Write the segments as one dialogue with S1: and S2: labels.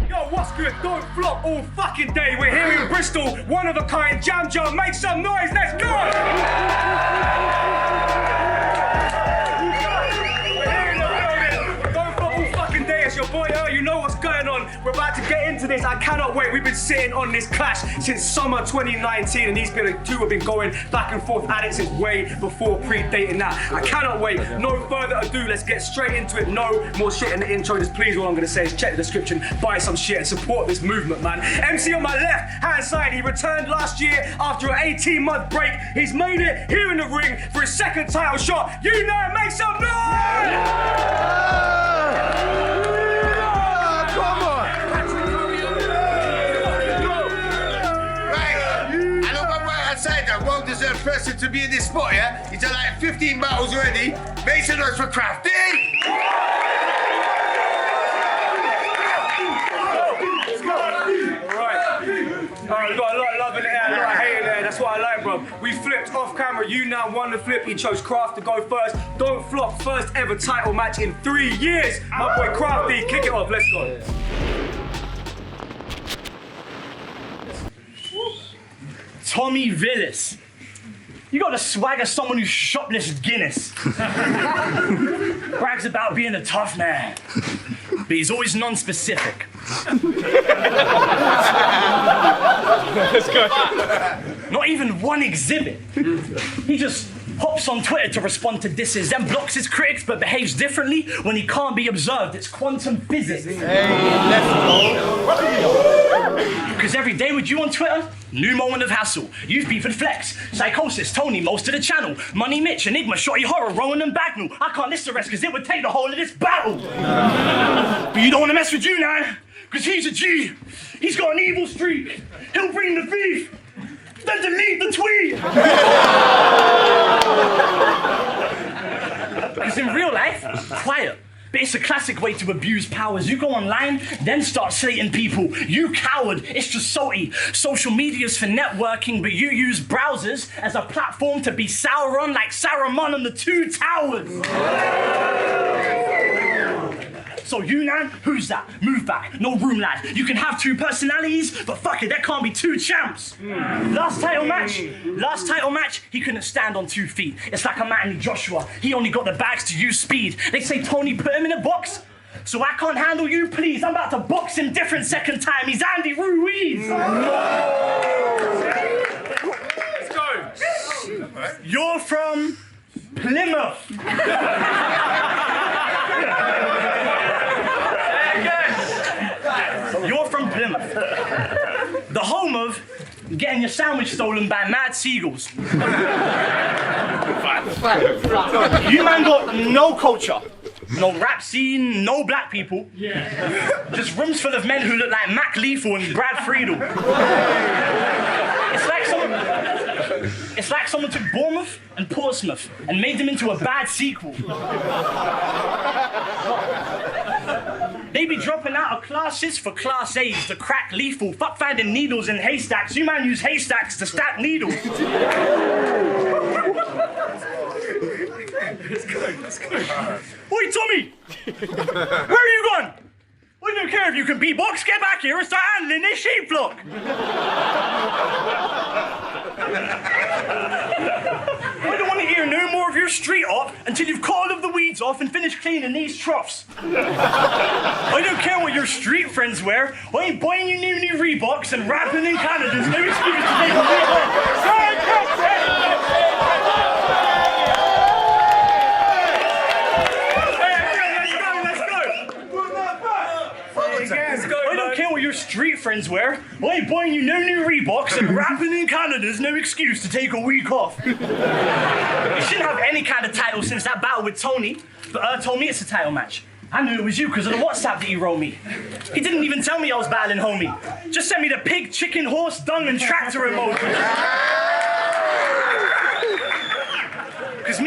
S1: Yo, what's good? Don't flop all fucking day. We're here in Bristol, one of a kind. Jam Jam, make some noise, let's go! We're here in the building. Don't flop all fucking day. It's your boy you know what's going on. We're about to get into this. I cannot wait. We've been sitting on this clash since summer 2019, and these two have been going back and forth at it since way before predating that. I cannot wait. No further ado, let's get straight into it. No more shit in the intro. Just please, all I'm gonna say is check the description, buy some shit, and support this movement, man. MC on my left hand side, he returned last year after an 18-month break. He's made it here in the ring for his second title shot. Younan, make some noise!
S2: Well-deserved person to be in this spot, yeah? He's done like 15 battles already. Make some noise for Crafty!
S1: Alright, we've got a lot of love in the air, a lot of hate in there. That's what I like, bro. We flipped off camera. Younan won the flip. He chose Crafty to go first. Don't flop. First ever title match in 3 years. My boy Crafty, kick it off. Let's go.
S3: Tommy Villas. You got the swag of someone who shoplifts Guinness. Brags about being a tough man, but he's always non-specific.
S1: Let's go.
S3: Not even one exhibit. He just hops on Twitter to respond to disses, then blocks his critics but behaves differently when he can't be observed. It's quantum physics.
S2: Hey, let's go.
S3: Because every day with you on Twitter, new moment of hassle. You've beef and Flex, Psychosis, Tony, most of the channel, Money Mitch, Enigma, Shorty Horror, Rowan and Bagnall. I can't list the rest because it would take the whole of this battle. But you don't want to mess with Younan, because he's a G. He's got an evil streak. He'll bring the beef, then delete the tweet. Because in real life, quiet. But it's a classic way to abuse powers. You go online, then start slating people. You coward, it's just salty. Social media's for networking, but you use browsers as a platform to be Sauron like Saruman on the Two Towers. So Younan, who's that? Move back, no room lad. You can have two personalities, but fuck it, there can't be two champs. Last title match, he couldn't stand on 2 feet. It's like a man Joshua, he only got the bags to use speed. They say Tony put him in a box, so I can't handle you, please. I'm about to box him different second time. He's Andy Ruiz.
S1: Let's go.
S3: You're from Plymouth. You're from Plymouth, the home of getting your sandwich stolen by mad seagulls. You man got no culture, no rap scene, no black people. Just rooms full of men who look like Mac Lethal and Brad Friedel. It's like someone took Bournemouth and Portsmouth and made them into a bad sequel. They be dropping out of classes for class A's to crack lethal. Fuck finding needles in haystacks. You man use haystacks to stack needles.
S1: Let's go.
S3: Oi, Tommy! Where are you going? I don't care if you can beatbox. Get back here and start handling this sheep flock. I don't want to hear no more of your street art until you've cut all of the weeds off and finished cleaning these troughs. I don't care what your street friends wear. I ain't buying you new Reeboks and rapping in Canada's no excuse to take a week off. I don't care what your street friends wear. I ain't buying you no new Reeboks and rapping in Canada's no excuse to take a week off. You shouldn't have any kind of title since that battle with Tony, but told me it's a title match. I knew it was you because of the WhatsApp that he wrote me. He didn't even tell me I was battling homie. Just sent me the pig, chicken, horse, dung and tractor emoji. Because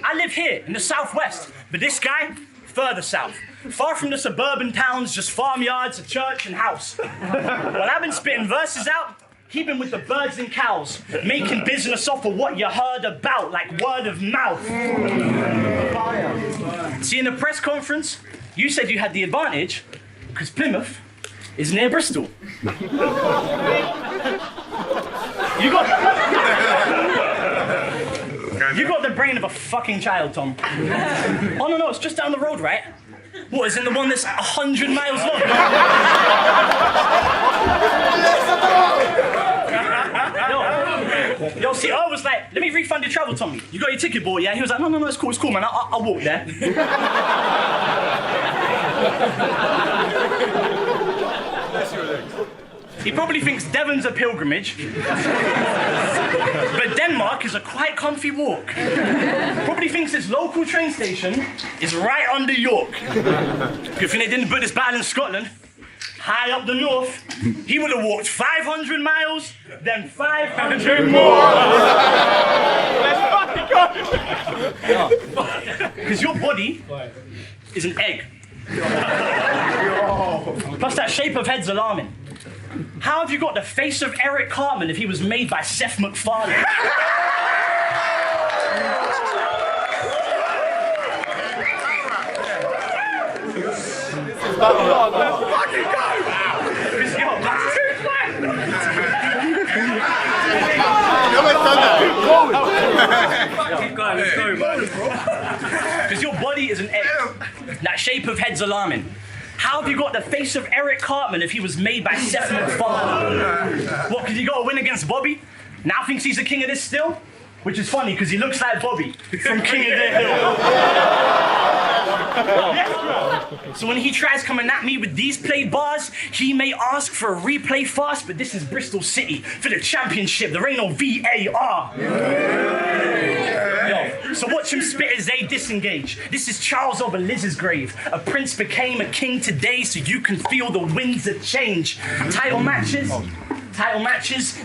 S3: I live here in the southwest, but this guy, further south. Far from the suburban towns, just farmyards, a church and house. When I've been spitting verses out, He been with the birds and cows, making business off of what you heard about, like word of mouth. See, in the press conference, you said you had the advantage because Plymouth is near Bristol. You got the brain of a fucking child, Tom. Oh no, it's just down the road, right? What, is in the one that's 100 miles long? Yo, see, I was like, let me refund your travel, Tommy. You got your ticket bought, yeah? He was like, no, it's cool, man. I'll walk there. He probably thinks Devon's a pilgrimage, but Denmark is a quite comfy walk. Probably thinks his local train station is right under York. Good thing they didn't put this battle in Scotland. High up the north, he would have walked 500 miles, then 500 more.
S1: Let's fucking go!
S3: Because your body is an egg. Plus that shape of head's alarming. How have you got the face of Eric Cartman if he was made by Seth MacFarlane?
S1: Let's fucking go! Let's go, man.
S3: Because your body is an egg. That shape of head's alarming. How have you got the face of Eric Cartman if he was made by Seth MacFarlane? What, because he got a win against Bobby? Now thinks he's the king of this still? Which is funny, because he looks like Bobby from King of the Hill. So when he tries coming at me with these played bars, he may ask for a replay fast, but this is Bristol City for the championship. There ain't no VAR. Yo, so watch him spit as they disengage. This is Charles over Liz's grave. A prince became a king today, so you can feel the winds of change. Title matches,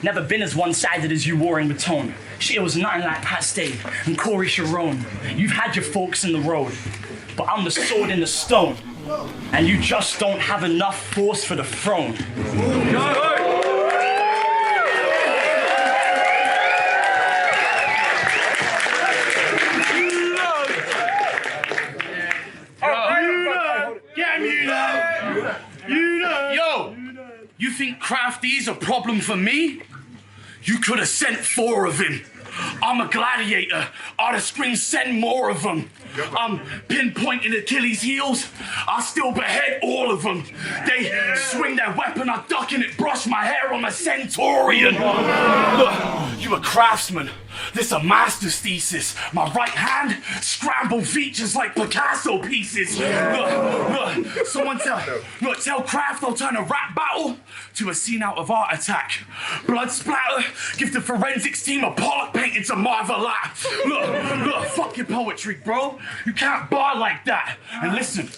S3: never been as one-sided as you warring with Tone. Shit was nothing like Pat Stay and Corey Sharon. You've had your forks in the road, but I'm the sword in the stone. And you just don't have enough force for the throne.
S4: Yo, you think Crafty's a problem for me? You could have sent 4 of him. I'm a gladiator. I'd have screamed, send more of them. I'm pinpointing Achilles' heels. I still behead all of them. They swing their weapon, I duck and it brush my hair on a centurion. Look, you a craftsman. This a master's thesis. My right hand, scramble features like Picasso pieces. Look, someone tell Craft I'll turn a rap battle to a scene out of Art Attack. Blood splatter, give the forensics team a Pollock painting to marvel at. Look, fuck your poetry, bro. You can't bar like that. And listen,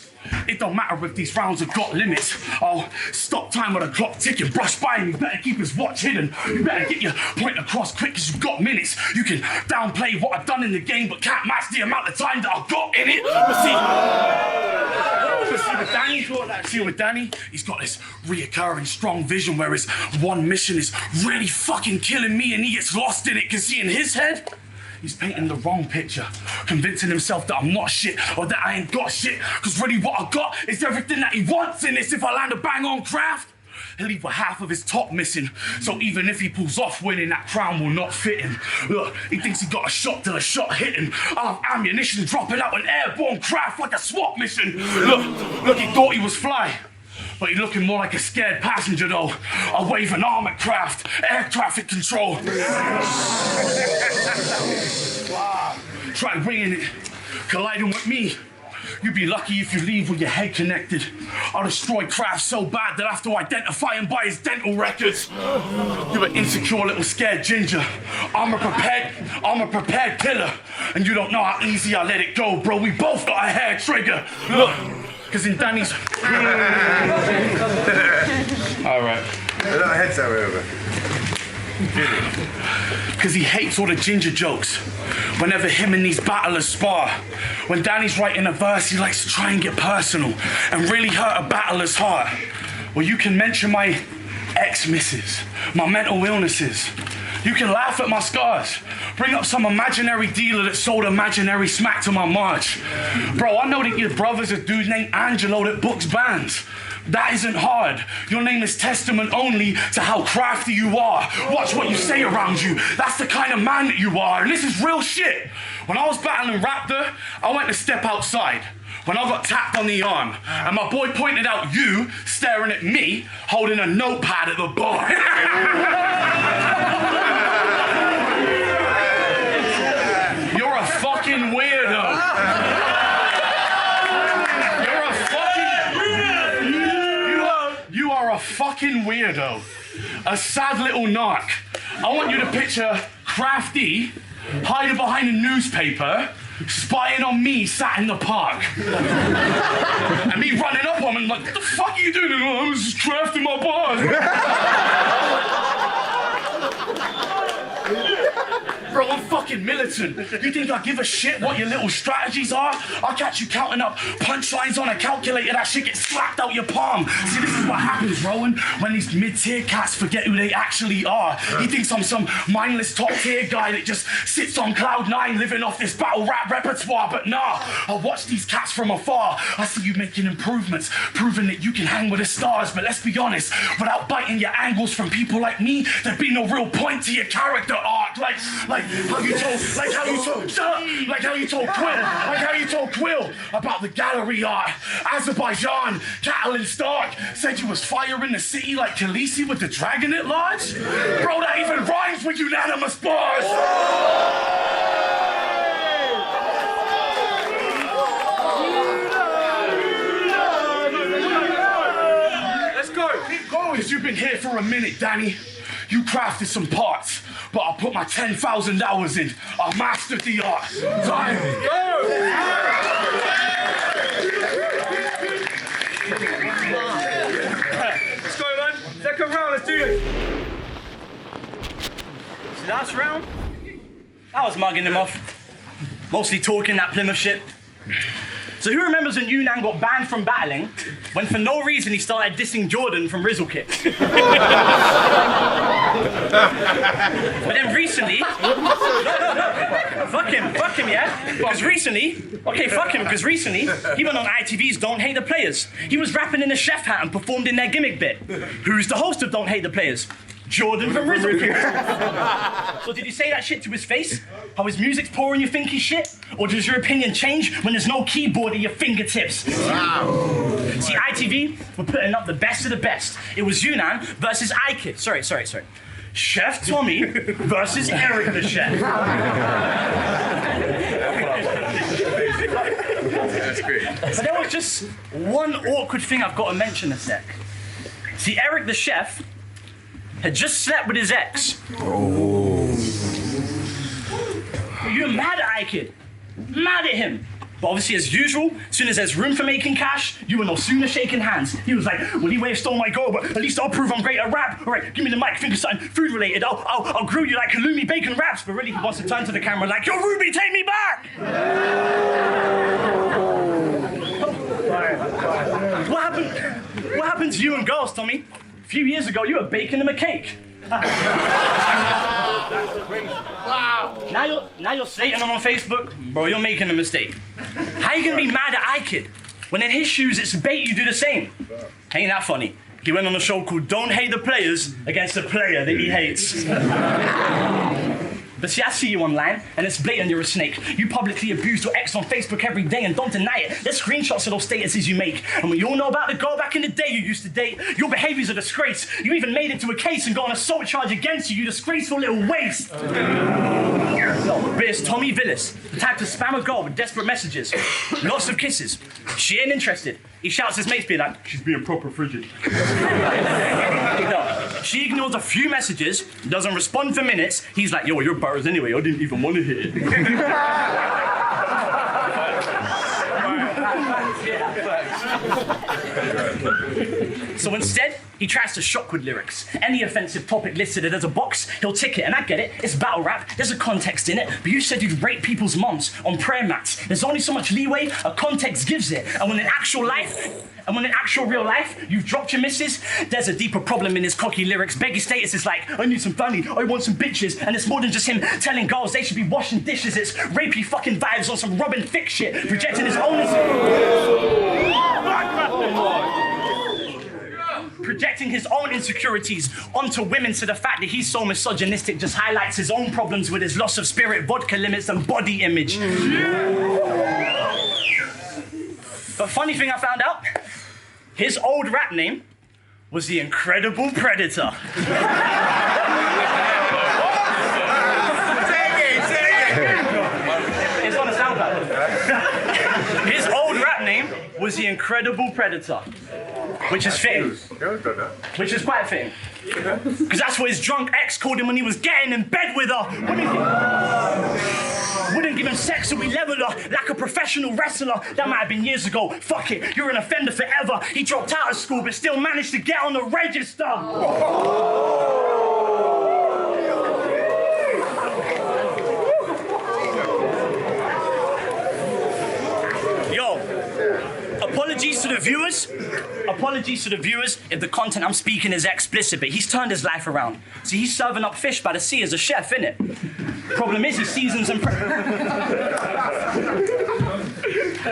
S4: it don't matter if these rounds have got limits. I'll stop time with a clock ticking, brush by him. You better keep his watch hidden. You better get your point across quick because you've got minutes. You can downplay what I've done in the game, but can't match the amount of time that I've got in it. With Danny, he's got this reoccurring strong vision where his one mission is really fucking killing me and he gets lost in it because see, in his head, he's painting the wrong picture, convincing himself that I'm not shit or that I ain't got shit, because really what I got is everything that he wants in this. If I land a bang on Craft, he'll leave with half of his top missing. So even if he pulls off winning, that crown will not fit him. Look, he thinks he got a shot till a shot hit him. I'll have ammunition dropping out an airborne Craft like a SWAT mission. Look, he thought he was fly. But he's looking more like a scared passenger though. I wave an arm at Craft, air traffic control. Try winging it, colliding with me. You'd be lucky if you leave with your head connected. I'll destroy Craft so bad that I have to identify him by his dental records. You're an insecure little scared ginger. I'm a prepared killer. And you don't know how easy I let it go, bro. We both got a hair trigger. Look. Because in Danny's... All right.
S2: That head's that way over.
S4: Because he hates all the ginger jokes. Whenever him and these battlers spar. When Danny's writing a verse, he likes to try and get personal and really hurt a battler's heart. Well, you can mention my ex-misses, my mental illnesses. You can laugh at my scars. Bring up some imaginary dealer that sold imaginary smack to my Marge. Bro, I know that your brother's a dude named Angelo that books bands. That isn't hard. Your name is testament only to how crafty you are. Watch what you say around you. That's the kind of man that you are. And this is real shit. When I was battling Raptor, I went to step outside. When I got tapped on the arm, and my boy pointed out you staring at me, holding a notepad at the bar. You're a fucking weirdo. You are a fucking weirdo. A sad little narc. I want you to picture Crafty hiding behind a newspaper, spying on me sat in the park. And me running up on him like, what the fuck are you doing? Oh, I'm just crafting my bars. Bro, I'm fucking militant. You think I give a shit what your little strategies are? I'll catch you counting up punchlines on a calculator, that shit gets slapped out your palm. See, this is what happens, Rowan, when these mid-tier cats forget who they actually are. He thinks I'm some mindless top-tier guy that just sits on cloud nine living off this battle rap repertoire, but nah, I watch these cats from afar. I see you making improvements, proving that you can hang with the stars, but let's be honest, without biting your angles from people like me, there'd be no real point to your character arc. Like how you told Quill about the gallery art. Azerbaijan, Catalan Stark said you was firing the city like Khaleesi with the dragon at large. Bro, that even rhymes with unanimous bars.
S1: Let's go.
S4: Keep going. Because you've been here for a minute, Danny. You crafted some parts, but I put my 10,000 hours in. I mastered the art. Time. Go!
S1: Let's go, man. Second round, let's do this.
S3: See, last round, I was mugging him off. Mostly talking that Plymouth shit. So who remembers when Younan got banned from battling when for no reason he started dissing Jordan from Rizzle Kick? But then recently, fuck him, yeah? Because recently, he went on ITV's Don't Hate the Players. He was rapping in a chef hat and performed in their gimmick bit. Who's the host of Don't Hate the Players? Jordan from Rizzle Kick. So did you say that shit to his face? How his music's poor and you think he's shit? Or does your opinion change when there's no keyboard at your fingertips? Wow. See, ITV were putting up the best of the best. It was Younan versus iKid. Sorry. Chef Tommy versus Eric the Chef.
S2: That's great.
S3: But there was just one awkward thing I've got to mention a sec. See, Eric the Chef had just slept with his ex. Oh. You're mad at iKid. Mad at him. But obviously, as usual, as soon as there's room for making cash, you were no sooner shaking hands. He was like, well, he may have stole my goal, but at least I'll prove I'm great at rap. All right, give me the mic, think of something food related. I'll grill you like halloumi bacon wraps. But really, he wants to turn to the camera like, yo, Ruby, take me back! What happened to you and girls, Tommy? A few years ago, you were baking them a cake. Wow. Now you're slating them on Facebook? Bro, you're making a mistake. How you gonna be mad at iKid when in his shoes it's bait you do the same? Ain't that funny? He went on a show called Don't Hate the Players against a player that he hates. But see, I see you online, and it's blatant you're a snake. You publicly abuse your ex on Facebook every day and don't deny it. There's screenshots of those statuses you make. And we all know about the girl back in the day you used to date. Your behavior's a disgrace. You even made it to a case and got an assault charge against you, you disgraceful little waste. But it's Tommy Villas, the type to spam a girl with desperate messages. Lots of kisses. She ain't interested. He shouts his mates, be like, she's being proper frigid. No, she ignores a few messages, doesn't respond for minutes. He's like, yo, you're bars anyway, I didn't even want to hear it. So instead, he tries to shock with lyrics. Any offensive topic listed as a box, he'll tick it. And I get it, it's battle rap, there's a context in it. But you said you'd rape people's moms on prayer mats. There's only so much leeway a context gives it. And when in actual real life, you've dropped your missus, there's a deeper problem in his cocky lyrics. Beggy status is like, I need some family, I want some bitches. And it's more than just him telling girls they should be washing dishes. It's rapey fucking vibes on some Robin Thicke shit, projecting his own... projecting his own insecurities onto women, so the fact that he's so misogynistic just highlights his own problems with his loss of spirit, vodka limits, and body image. But funny thing I found out, his old rap name was the Incredible Predator. It's on the SoundCloud. His old rap name was the Incredible Predator. Which is fitting. Which is quite fitting. Because that's what his drunk ex called him when he was getting in bed with her. Wouldn't give him sex, so we leveled her like a professional wrestler. That might have been years ago. Fuck it, you're an offender forever. He dropped out of school, but still managed to get on the register. Apologies to the viewers if the content I'm speaking is explicit, but he's turned his life around. See, he's serving up fish by the sea as a chef, innit? Problem is, he seasons and...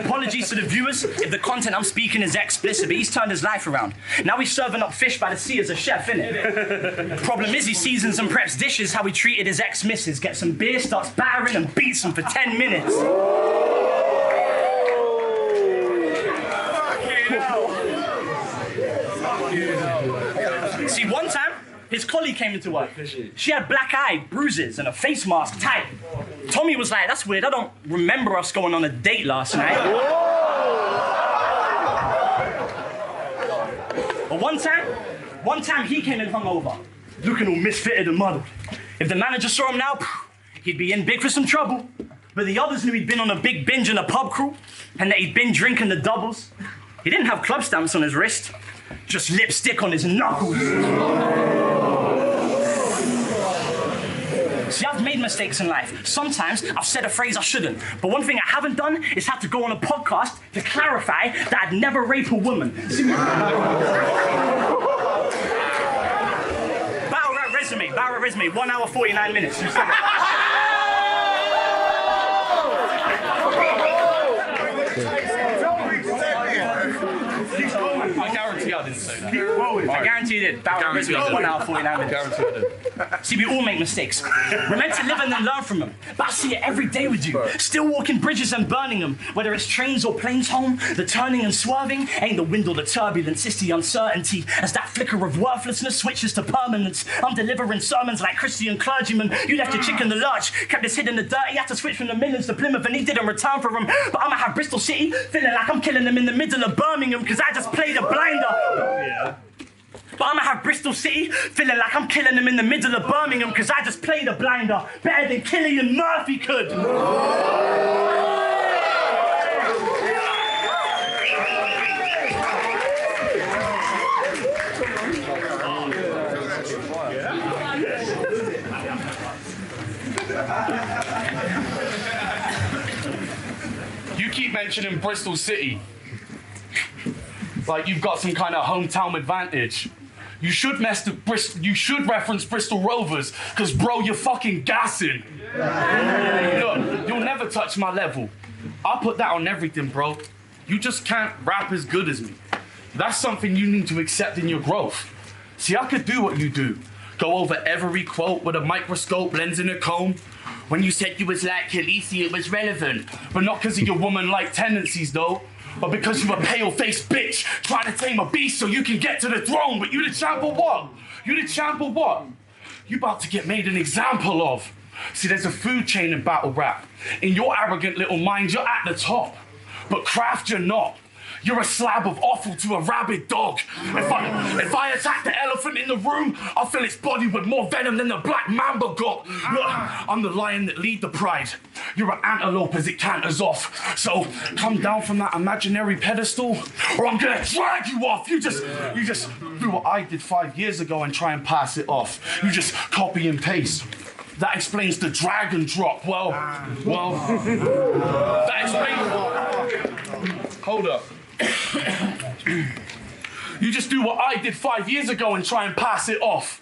S3: Apologies to the viewers if the content I'm speaking is explicit, but he's turned his life around. Now he's serving up fish by the sea as a chef, innit? Problem is, he seasons and preps dishes how he treated his ex-missus. Gets some beer, starts battering and beats him for 10 minutes. See, one time, his colleague came into work. She had black eye, bruises, and a face mask tight. Tommy was like, that's weird, I don't remember us going on a date last night. But one time he came in hungover, looking all misfitted and muddled. If the manager saw him now, he'd be in big for some trouble. But the others knew he'd been on a big binge in a pub crew, and that he'd been drinking the doubles. He didn't have club stamps on his wrist, just lipstick on his knuckles. See, I've made mistakes in life. Sometimes I've said a phrase I shouldn't. But one thing I haven't done is have to go on a podcast to clarify that I'd never rape a woman. See, Battle rap resume, 1 hour, 49 minutes. You said it. I guarantee I didn't say that. I guarantee you did. Battle rap resume, 1 hour, 49 minutes.
S4: Guarantee I did.
S3: See, we all make mistakes. We're meant to live and then learn from them. But I see it every day with you. Still walking bridges and burning them. Whether it's trains or planes home, the turning and swerving ain't the wind or the turbulence, it's the uncertainty. As that flicker of worthlessness switches to permanence. I'm delivering sermons like Christian clergymen. You left your chick in the lurch, kept his head in the dirt. He had to switch from the Millions to Plymouth and he didn't return for him. But I'ma have Bristol City feeling like I'm killing them in the middle of Birmingham because I just played a blinder. But I'ma have Bristol City feeling like I'm killing them in the middle of Birmingham because I just played a blinder better than Killian Murphy could.
S4: You keep mentioning Bristol City like you've got some kind of hometown advantage. You should reference Bristol Rovers, because bro, you're fucking gassing. Look, you'll never touch my level. I'll put that on everything, bro. You just can't rap as good as me. That's something you need to accept in your growth. See, I could do what you do. Go over every quote with a microscope, lens and a comb. When you said you was like Khaleesi, it was relevant. But not because of your woman-like tendencies, though. But because you a pale-faced bitch trying to tame a beast so you can get to the throne. But you the champ or what? You the champ or what? You about to get made an example of. See, there's a food chain in battle rap. In your arrogant little mind, you're at the top. But craft, you're not. You're a slab of offal to a rabid dog. If I attack the elephant in the room, I'll fill its body with more venom than the black mamba got. Look, I'm the lion that lead the pride. You're an antelope as it canters off. So come down from that imaginary pedestal, or I'm gonna drag you off. You just do what I did 5 years ago and try and pass it off. You just copy and paste. That explains the dragon drop. Well, that explains. Hold up. You just do what I did 5 years ago and try and pass it off.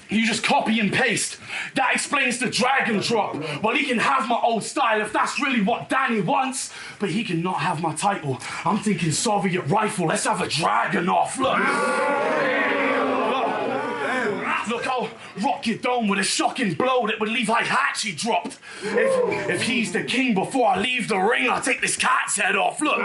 S4: You just copy and paste. That explains the dragon drop. Well, he can have my old style if that's really what Danny wants, but he cannot have my title. I'm thinking Soviet rifle. Let's have a dragon off. Look, I'll rock your dome with a shocking blow that would leave Heihachi dropped. If he's the king before I leave the ring, I'll take this cat's head off. Look,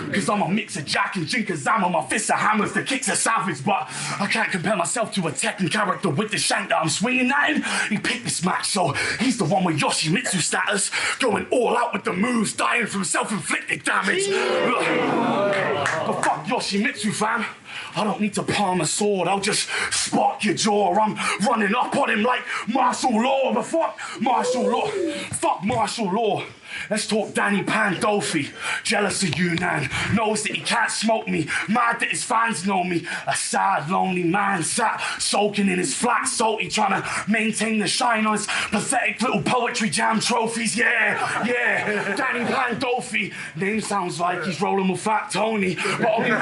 S4: because I'm a mix of Jack and Jinkazama. My fists are hammers, the kicks are savage, but I can't compare myself to a Tekken character with the shank that I'm swinging at him. He picked this match, so he's the one with Yoshimitsu status, going all out with the moves, dying from self-inflicted damage. Look, but fuck Yoshimitsu, fam. I don't need to palm a sword, I'll just spot your jaw. I'm running up on him like martial law, but fuck martial law. Fuck martial law. Let's talk Danny Pandolfi. Jealous of Younan, knows that he can't smoke me, mad that his fans know me. A sad, lonely man sat soaking in his flat salty, trying to maintain the shine on his pathetic little poetry jam trophies. Yeah, Danny Pandolfi. Name sounds like he's rolling with Fat Tony, but only...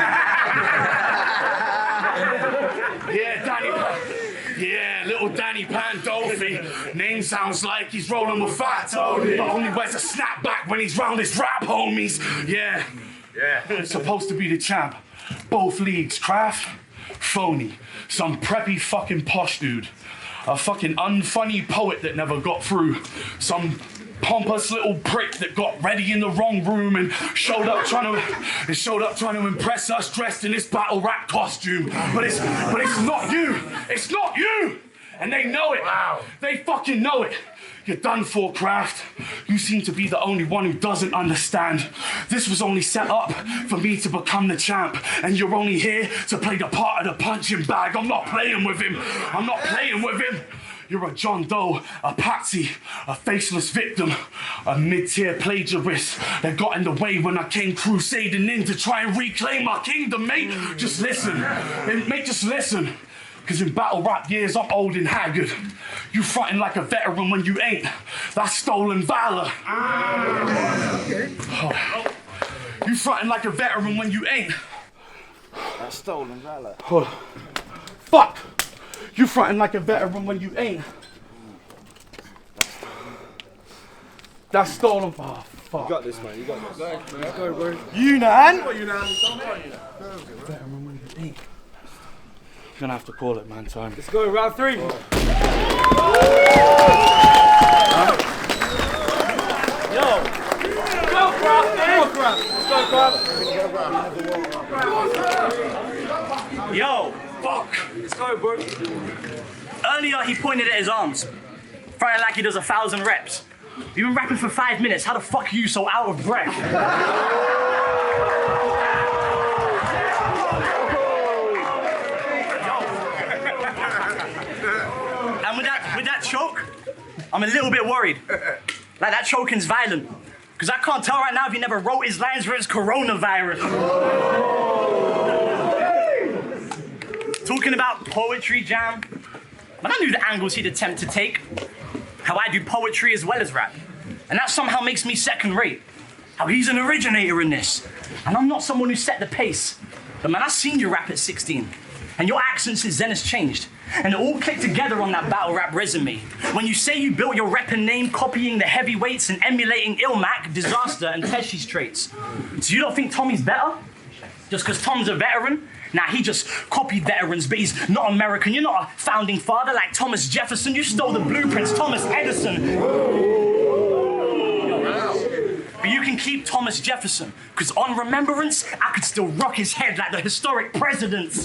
S4: little Danny Pandolfi. Name sounds like he's rolling with Fat Tony, but only wears a snapback when he's round his rap homies. Yeah. Supposed to be the champ. Both leagues, Craft, phony. Some preppy fucking posh dude. A fucking unfunny poet that never got through. Some pompous little prick that got ready in the wrong room and showed up trying to impress us dressed in this battle rap costume. But it's not you. It's not you. And they know it. Wow. They fucking know it. You're done for, Craft. You seem to be the only one who doesn't understand. This was only set up for me to become the champ, and you're only here to play the part of the punching bag. I'm not playing with him. You're a John Doe, a patsy, a faceless victim, a mid-tier plagiarist that got in the way when I came crusading in to try and reclaim my kingdom, mate. Just listen. Mate, just listen. Because in battle rap years, I'm old and haggard. You fronting like a veteran when you ain't. That's stolen valor. You fronting like a veteran when you ain't.
S5: That's stolen valor.
S4: Hold on. Fuck! You fronting like a veteran when you ain't. That's stolen. Oh, fuck.
S5: You got this, man. You got this. Let's go, bro.
S3: Younan!
S4: Veteran when you ain't. Gonna have to call it, man. Time.
S5: Let's go, round 3.
S3: Yo!
S5: Go, Crafty! Let's go, Crafty!
S3: Yo!
S1: Fuck! Let's go, bro.
S3: Earlier he pointed at his arms, fronting like he does 1,000 reps. You've been rapping for 5 minutes. How the fuck are you so out of breath? And with that choke, I'm a little bit worried. Like that choking's violent. Because I can't tell right now if he never wrote his lines for his coronavirus. Talking about poetry jam, but I knew the angles he'd attempt to take. How I do poetry as well as rap. And that somehow makes me second rate. How he's an originator in this. And I'm not someone who set the pace. But man, I've seen you rap at 16. And your accent since then has changed. And it all clicked together on that battle rap resume. When you say you built your repping name copying the heavyweights and emulating Ilmac, Disaster, and Teshi's traits. So you don't think Tommy's better? Just because Tom's a veteran? Nah, he just copied veterans, but he's not American. You're not a founding father like Thomas Jefferson. You stole the blueprints, Thomas Edison. But you can keep Thomas Jefferson, because on remembrance, I could still rock his head like the historic presidents.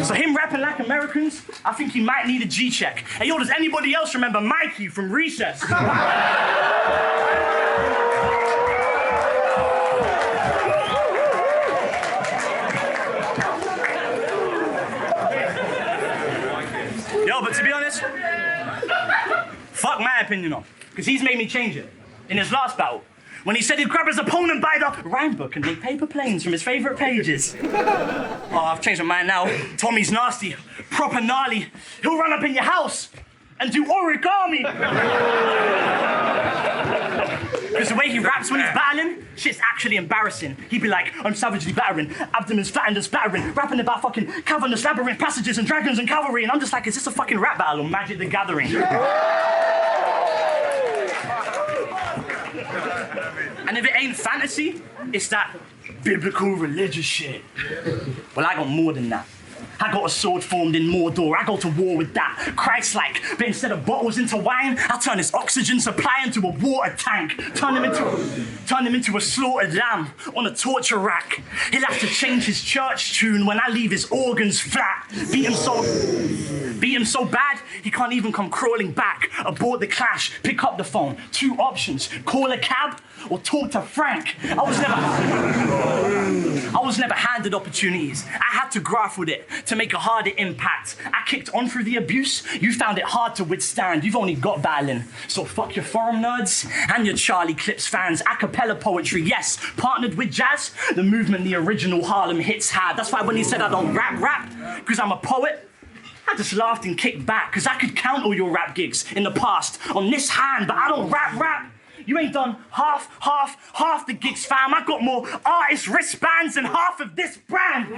S3: So him rapping like Americans, I think he might need a G-check. Hey, yo, does anybody else remember Mikey from Recess? fuck my opinion on, because he's made me change it. In his last battle, when he said he'd grab his opponent by the rhyme book and make paper planes from his favourite pages. Oh, I've changed my mind now. Tommy's nasty, proper gnarly. He'll run up in your house and do origami. Because the way he raps when he's battling, shit's actually embarrassing. He'd be like, I'm savagely battering, abdomen's flattened and spattering, rapping about fucking cavernous labyrinth passages and dragons and cavalry, and I'm just like, is this a fucking rap battle or Magic the Gathering? And if it ain't fantasy, it's that biblical religious shit. Well, I got more than that. I got a sword formed in Mordor. I go to war with that. Christ-like. But instead of bottles into wine, I'll turn his oxygen supply into a water tank. Turn him into a slaughtered lamb on a torture rack. He'll have to change his church tune when I leave his organs flat. Beat him so bad, he can't even come crawling back. Abort the clash, pick up the phone. 2 options, call a cab or talk to Frank. I was never handed opportunities. I had to graft with it to make a harder impact. I kicked on through the abuse. You found it hard to withstand. You've only got battling. So fuck your forum nerds and your Charlie Clips fans. A cappella poetry, yes, partnered with jazz. The movement the original Harlem hits had. That's why when he said I don't rap, because I'm a poet, I just laughed and kicked back, because I could count all your rap gigs in the past on this hand, but I don't rap. You ain't done half the gigs, fam. I got more artist wristbands than half of this brand.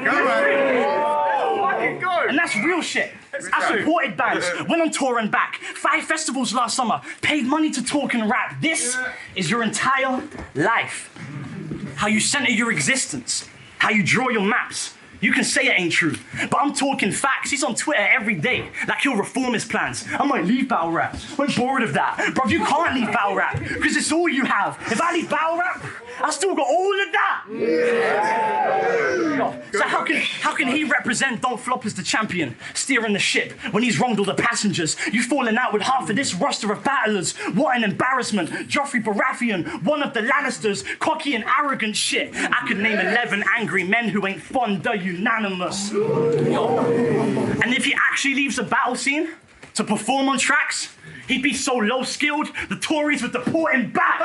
S1: Fucking go.
S3: And that's real shit. I supported bands, went on tour and back. 5 festivals last summer, paid money to talk and rap. This is your entire life. How you center your existence, how you draw your maps. You can say it ain't true, but I'm talking facts. He's on Twitter every day, like he'll reform his plans. I might leave battle rap. I'm bored of that. Bruv, you can't leave battle rap, because it's all you have. If I leave battle rap, I still got all of that. So how can he represent Don't Flop as the champion, steering the ship, when he's wronged all the passengers? You falling out with half of this roster of battlers. What an embarrassment. Joffrey Baratheon, one of the Lannisters, cocky and arrogant shit. I could name 11 angry men who ain't fond of Unanimous. And if he actually leaves the battle scene to perform on tracks, he'd be so low skilled, the Tories would deport him back.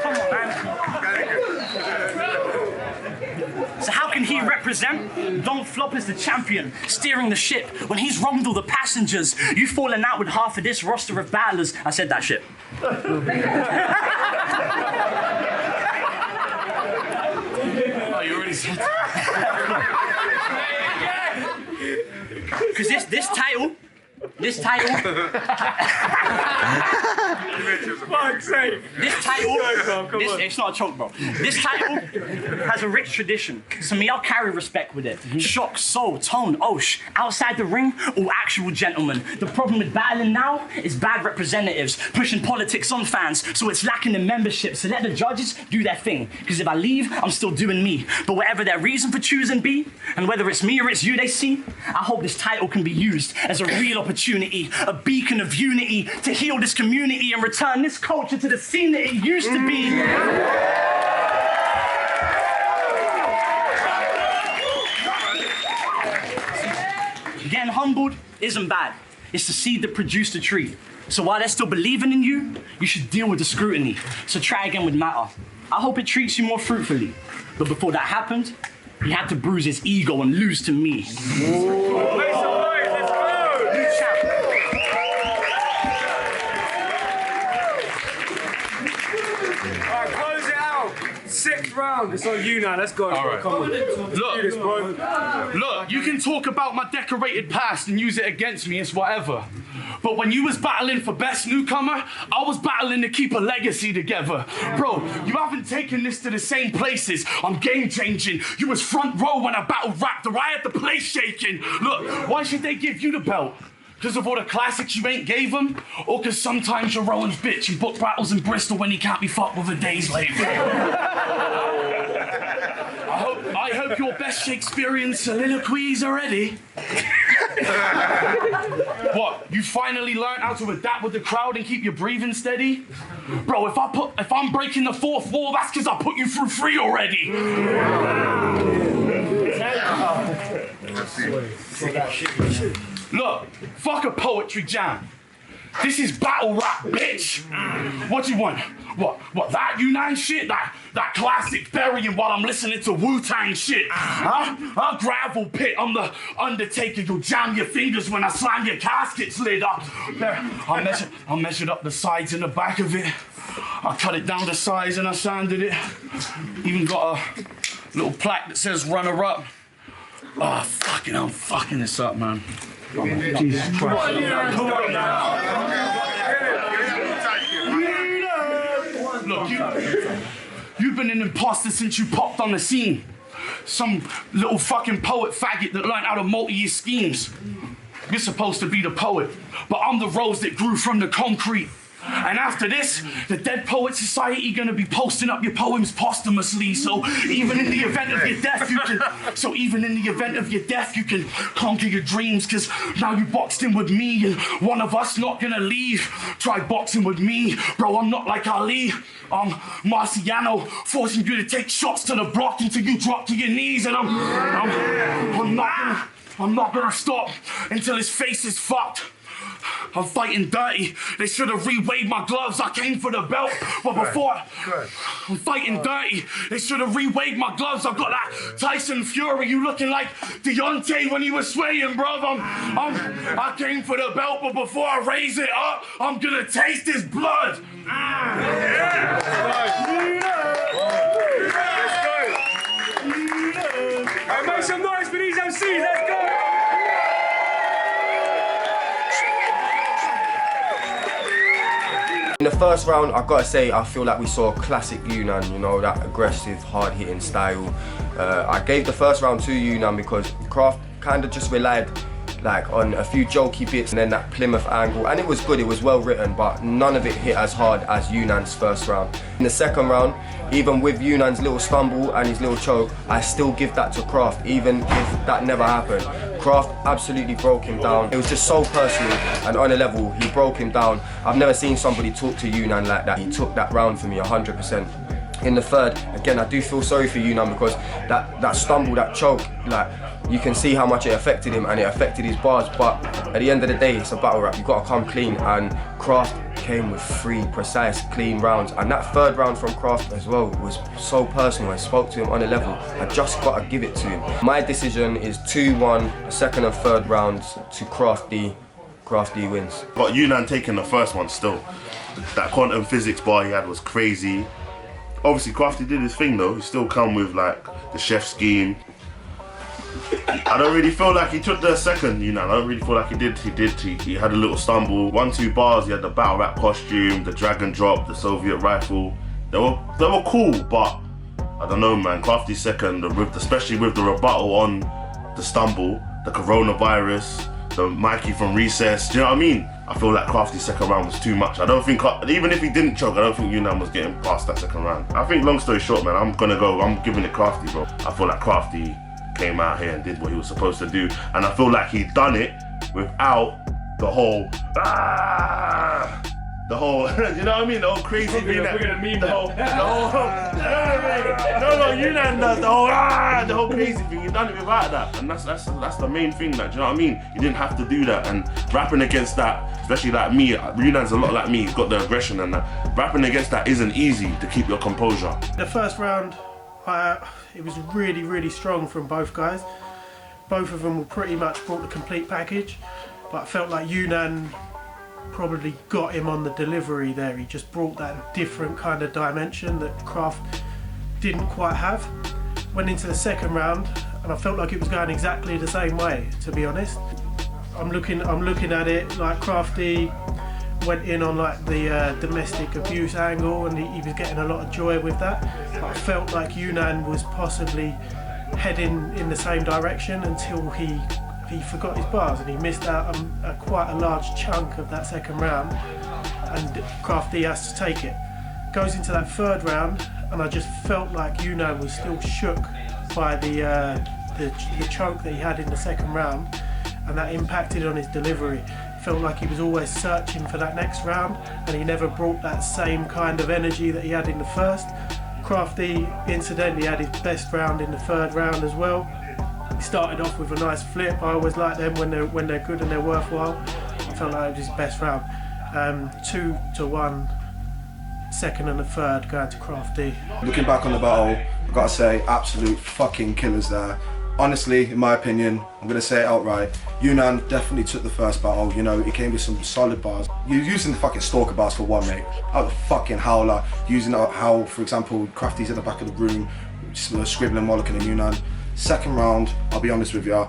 S3: Come on, man. So how can he represent Don't Flop as the champion, steering the ship, when he's wronged all the passengers? You falling out with half of this roster of battlers. I said that shit.
S4: Oh, you already said that.
S3: Because this title, This title.
S1: Fuck's sake.
S3: This title.
S1: Come on.
S3: It's not a choke, bro. This title has a rich tradition. So me, I'll carry respect with it. Shock, soul, tone, osh. Outside the ring, all actual gentlemen. The problem with battling now is bad representatives pushing politics on fans, so it's lacking in membership. So let the judges do their thing. Because if I leave, I'm still doing me. But whatever their reason for choosing be, and whether it's me or it's you they see, I hope this title can be used as a real opportunity, a beacon of unity to heal this community and return this culture to the scene that it used to be. Getting humbled isn't bad. It's the seed that produced the tree. So while they're still believing in you, you should deal with the scrutiny. So try again with matter. I hope it treats you more fruitfully. But before that happened, he had to bruise his ego and lose to me.
S1: Make some noise, let's go!
S3: New champ.
S1: Alright, close it out. 6th round. It's on Younan. Let's go.
S4: All right.
S1: Come on. Let's do this, bro.
S4: Look, you can talk about my decorated past and use it against me, it's whatever. But when you was battling for best newcomer, I was battling to keep a legacy together. Bro, you haven't taken this to the same places. I'm game changing. You was front row when I battled rapped, or I had the place shaking. Look, why should they give you the belt? Because of all the classics you ain't gave them? Or because sometimes you're Rowan's bitch and book battles in Bristol when he can't be fucked with a day's labor? I hope your best Shakespearean soliloquies are ready. What, you finally learned how to adapt with the crowd and keep your breathing steady? Bro, if I'm breaking the fourth wall, that's because I put you through 3 already. Look, fuck a poetry jam. This is battle rap, bitch. What you want? What, that Younan shit? That classic burying while I'm listening to Wu-Tang shit? Huh? I'll gravel pit, I'm the Undertaker. You'll jam your fingers when I slam your casket's lid up. There, I measured up the sides and the back of it. I cut it down to size and I sanded it. Even got a little plaque that says runner up. Oh, fucking, I'm fucking this up, man. Oh, Jesus Christ. Look, you've been an imposter since you popped on the scene. Some little fucking poet faggot that learned out of multi-year schemes. You're supposed to be the poet, but I'm the rose that grew from the concrete. And after this, the Dead Poet Society gonna be posting up your poems posthumously. So even in the event of your death, you can conquer your dreams. Cause now you boxed in with me, and one of us not gonna leave. Try boxing with me, bro. I'm not like Ali. I'm Marciano, forcing you to take shots to the block until you drop to your knees. And I'm not gonna stop until his face is fucked. I'm fighting dirty. They should have re-weighed my gloves. I came for the belt, but before I'm fighting dirty, they should have re-weighed my gloves. I've got that Tyson Fury. You looking like Deontay when he was swaying, bruv. I came for the belt, but before I raise it up, I'm gonna taste his blood.
S1: Hey, make some noise for these MCs. Let's go.
S6: In the first round, I've got to say, I feel like we saw a classic Younan, you know, that aggressive, hard-hitting style. I gave the first round to Younan because Craft kind of just relied on a few jokey bits and then that Plymouth angle, and it was good, it was well written, but none of it hit as hard as Younan's first round. In the second round, even with Younan's little stumble and his little choke, I still give that to Craft, even if that never happened. Craft absolutely broke him down. It was just so personal, and on a level, he broke him down. I've never seen somebody talk to Younan like that. He took that round for me 100%. In the third, again, I do feel sorry for Younan because that stumble, that choke, you can see how much it affected him and it affected his bars, but at the end of the day, it's a battle rap. You've got to come clean, and Craft came with 3 precise, clean rounds, and that third round from Craft as well was so personal. I spoke to him on a level. I just got to give it to him. My decision is 2-1, second and third rounds to Crafty. Crafty wins.
S7: Got Younan taking the first one still. That quantum physics bar he had was crazy. Obviously, Crafty did his thing though. He still come with the chef scheme. I don't really feel like he took the second, I don't really feel like he did. He had a little stumble. 1-2 bars. He had the battle rap costume, the dragon drop, the Soviet rifle. They were cool, but I don't know, man. Crafty's second, especially with the rebuttal on the stumble, the coronavirus, the Mikey from Recess. Do you know what I mean? I feel like Crafty's second round was too much. I don't think, even if he didn't choke, I don't think Younan was getting past that second round. I think, long story short, man, I'm giving it Crafty, bro. I feel like Crafty came out here and did what he was supposed to do, and I feel like he done it without the whole you know what I mean, the whole crazy thing, Younan does the whole crazy thing. He done it without that, and that's the main thing. Do you know what I mean? You didn't have to do that, and rapping against that, especially like me, Younan's a lot like me. He's got the aggression, and that rapping against that isn't easy to keep your composure.
S8: The first round, it was really, really strong from both guys. Both of them were pretty much brought the complete package, but I felt like Younan probably got him on the delivery there. He just brought that different kind of dimension that Craft didn't quite have. Went into the second round, and I felt like it was going exactly the same way, to be honest. I'm looking at it like Crafty went in on the domestic abuse angle, and he was getting a lot of joy with that. But I felt like Younan was possibly heading in the same direction until he forgot his bars, and he missed out on quite a large chunk of that second round, and Crafty has to take it. Goes into that third round, and I just felt like Younan was still shook by the chunk that he had in the second round, and that impacted on his delivery. Felt like he was always searching for that next round, and he never brought that same kind of energy that he had in the first. Crafty incidentally had his best round in the third round as well. He started off with a nice flip. I always like them when they're good and they're worthwhile. I felt like it was his best round. 2-1, second and the third going to Crafty.
S9: Looking back on the battle, I've got to say, absolute fucking killers there. Honestly, in my opinion, I'm going to say it outright, Younan definitely took the first battle. You know, he came with some solid bars. You're using the fucking stalker bars for one, mate. Out the fucking howler. Using how, for example, Crafty's at the back of the room, scribbling while looking at Younan. Second round, I'll be honest with you,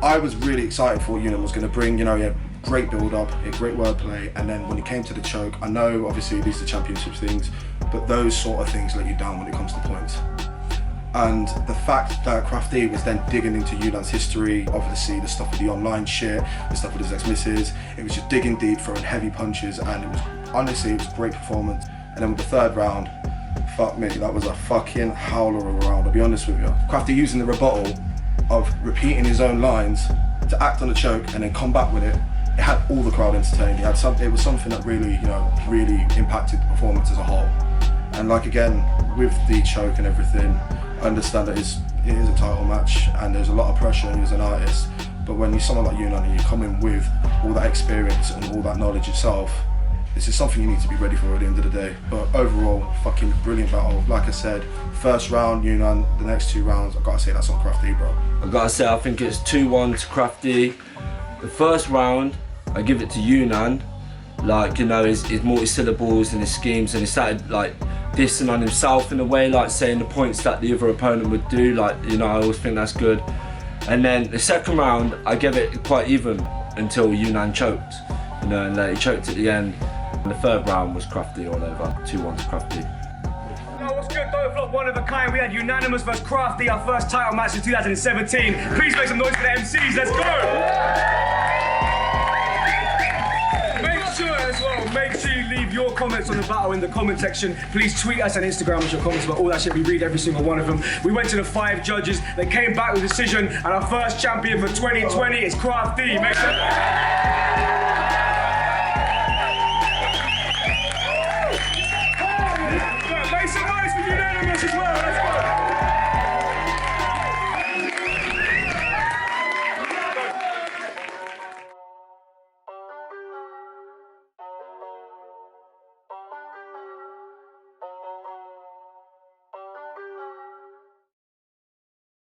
S9: I was really excited for what Younan was going to bring. You know, he had great build-up, he had great wordplay, and then when he came to the choke, I know obviously these are championship things, but those sort of things let you down when it comes to points. And the fact that Crafty was then digging into Yunan's history, obviously the stuff with the online shit, the stuff with his ex-misses, it was just digging deep, throwing heavy punches, and it was, honestly, it was a great performance. And then with the third round, fuck me, that was a fucking howler of a round, I'll be honest with you. Crafty using the rebuttal of repeating his own lines to act on the choke and then come back with it. It had all the crowd entertained. It was something that really, you know, really impacted the performance as a whole. And like again, with the choke and everything, I understand that it is a title match and there's a lot of pressure on you as an artist, but when you're someone like Younan and you come in with all that experience and all that knowledge yourself, this is something you need to be ready for at the end of the day. But overall, fucking brilliant battle. Like I said, first round Younan, the next 2 rounds, I've got to say that's on Crafty, bro.
S10: I've got to say, I think it's 2-1 to Crafty. The first round, I give it to Younan. Like, you know, his multi-syllables and his schemes, and he started like dissing on himself in a way, like saying the points that the other opponent would do, like, you know, I always think that's good. And then the second round, I give it quite even until Younan choked, you know, and he choked at the end. And the third round was Crafty all over, 2-1 to Crafty.
S1: Yo, what's good, Flop, one of a kind. We had Unanimous vs Crafty, our first title match in 2017. Please make some noise for the MCs, let's go! Make sure you leave your comments on the battle in the comment section. Please tweet us on Instagram with your comments about all that shit. We read every single one of them. We went to the 5 judges. They came back with a decision, and our first champion for 2020 is Crafty. Make sure